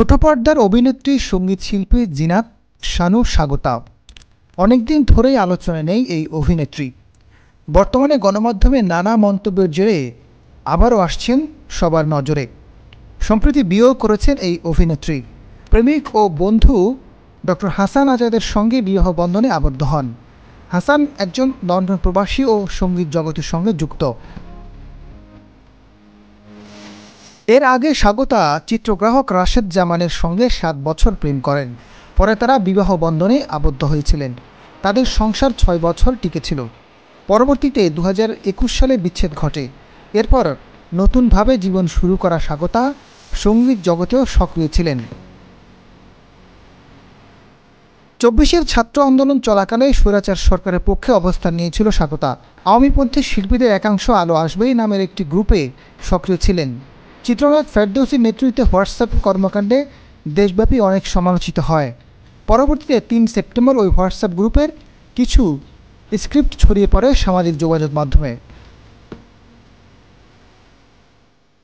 ছোট পর্দার অভিনেত্রী সঙ্গীত শিল্পী জিনাত শানু স্বাগতা। অনেকদিন ধরেই আলোচনায় নেই এই অভিনেত্রী। বর্তমানে গণমাধ্যমে নানা মন্তব্যের জেরে আবারও আসছেন সবার নজরে। সম্প্রতি বিয়েও করেছেন এই অভিনেত্রী। প্রেমিক ও বন্ধু ডক্টর হাসান আজাদের সঙ্গে বিবাহ বন্ধনে আবদ্ধ হন। হাসান একজন লন্ডন প্রবাসী ও সঙ্গীত জগতের সঙ্গে যুক্ত। এর আগে স্বাগতা চিত্রগ্রাহক রাশেদ জামানের সঙ্গে 7 বছর প্রেম করেন। পরে তারা বিবাহ বন্ধনে আবদ্ধ হয়েছিলেন। তাদের সংসার 6 বছর টিকেছিল। পরবর্তীতে 2021 সালে বিচ্ছেদ ঘটে। এরপর নতুনভাবে জীবন শুরু করা স্বাগতা সঙ্গীত জগতেও সক্রিয় ছিলেন। 24-এর ছাত্র আন্দোলন চলাকালে স্বৈরাচার সরকারের পক্ষে অবস্থান নিয়েছিল স্বাগতা। আওয়ামীপন্থী শিল্পীদের একাংশ আলো আসবেই নামের একটি গ্রুপে সক্রিয় ছিলেন। চিত্রনায়ক ফেরদৌসীর নেতৃত্বে হোয়াটসঅ্যাপ কর্মকাণ্ডে দেশব্যাপী অনেক সমালোচিত হয়। পরবর্তীতে 3 সেপ্টেম্বর ওই হোয়াটসঅ্যাপ গ্রুপের কিছু স্ক্রিপ্ট ছড়িয়ে পড়ে সামাজিক যোগাযোগ মাধ্যমে।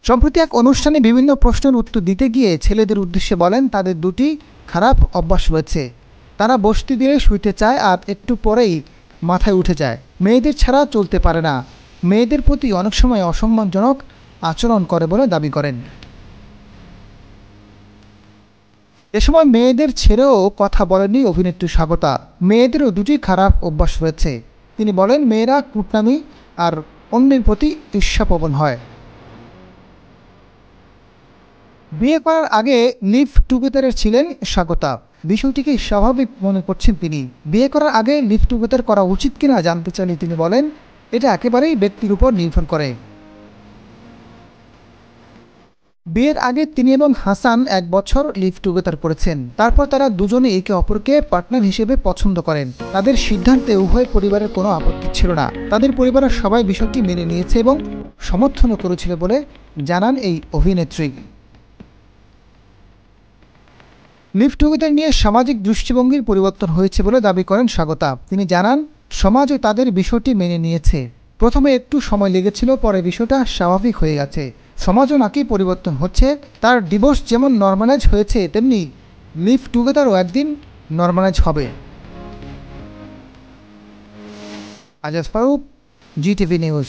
সম্প্রতি এক অনুষ্ঠানে বিভিন্ন প্রশ্নের উত্তর দিতে গিয়ে ছেলেদের উদ্দেশ্যে বলেন, তাদের 2টি খারাপ অভ্যাস রয়েছে। তারা বসতে দিলে শুইতে চায় আর একটু পরেই মাথায় উঠে যায়। মেয়েদের ছাড়া চলতে পারে না। মেয়েদের প্রতি অনেক সময় অসম্মানজনক আচরণ করে বলে দাবি করেন। এ সময় মেয়েদের ছেড়েও কথা বলেননি অভিনেত্রী স্বাগতা। মেয়েদেরও 2টি খারাপ অভ্যাস রয়েছে। তিনি বলেন, মেয়েরা কুটনামি আর অন্যের প্রতি ঈর্ষাপ্রবণ হয়। বিয়ে করার আগে লিভ টুগেদারে ছিলেন স্বাগতা। বিষয়টিকে স্বাভাবিক মনে করছেন তিনি। বিয়ে করার আগে লিভ টুগেদার করা উচিত কিনা জানতে চাইলে তিনি বলেন, এটা একেবারেই ব্যক্তির উপর নির্ভর করে। বিয়ের আগে তিনি এবং হাসান 1 বছর লিভ টুগেদার করেছেন। তারপর তারা দুজনে একে অপরকে পার্টনার হিসেবে পছন্দ করেন। তাদের সিদ্ধান্তে উভয় পরিবারের কোনো আপত্তি ছিল না। তাদের পরিবারের সবাই বিষয়টি মেনে নিয়েছে এবং সমর্থনও করেছিল বলে জানান এই অভিনেত্রী। লিভ টুগেদার নিয়ে সামাজিক দৃষ্টিভঙ্গির পরিবর্তন হয়েছে বলে দাবি করেন স্বাগতা। তিনি জানান, সমাজও তাদের বিষয়টি মেনে নিয়েছে। প্রথমে একটু সময় লেগেছিল, পরে বিষয়টা স্বাভাবিক হয়ে গেছে। সমাজও নাকি পরিবর্তন হচ্ছে। তার ডিভোর্স যেমন নর্মালাইজ হয়েছে, তেমনি লিভ টুগেদারও একদিন নর্মালাইজ হবে। Azad Faruk, GTV news.